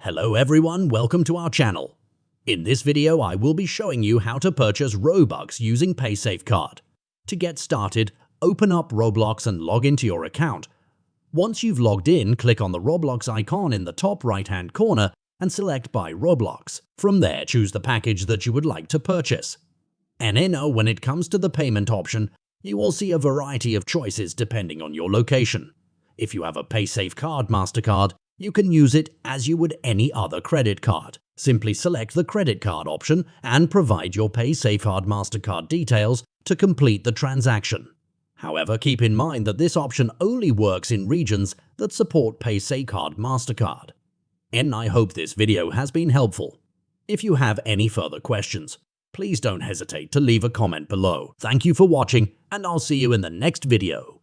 Hello everyone, welcome to our channel. In this video, I will be showing you how to purchase Robux using Paysafecard. To get started, open up Roblox and log into your account. Once you've logged in, click on the Roblox icon in the top right-hand corner and select Buy Robux. From there, choose the package that you would like to purchase. And when it comes to the payment option, you will see a variety of choices depending on your location. If you have a Paysafecard MasterCard, you can use it as you would any other credit card. Simply select the credit card option and provide your Paysafecard MasterCard details to complete the transaction. However, keep in mind that this option only works in regions that support Paysafecard MasterCard. And I hope this video has been helpful. If you have any further questions, please don't hesitate to leave a comment below. Thank you for watching, and I'll see you in the next video.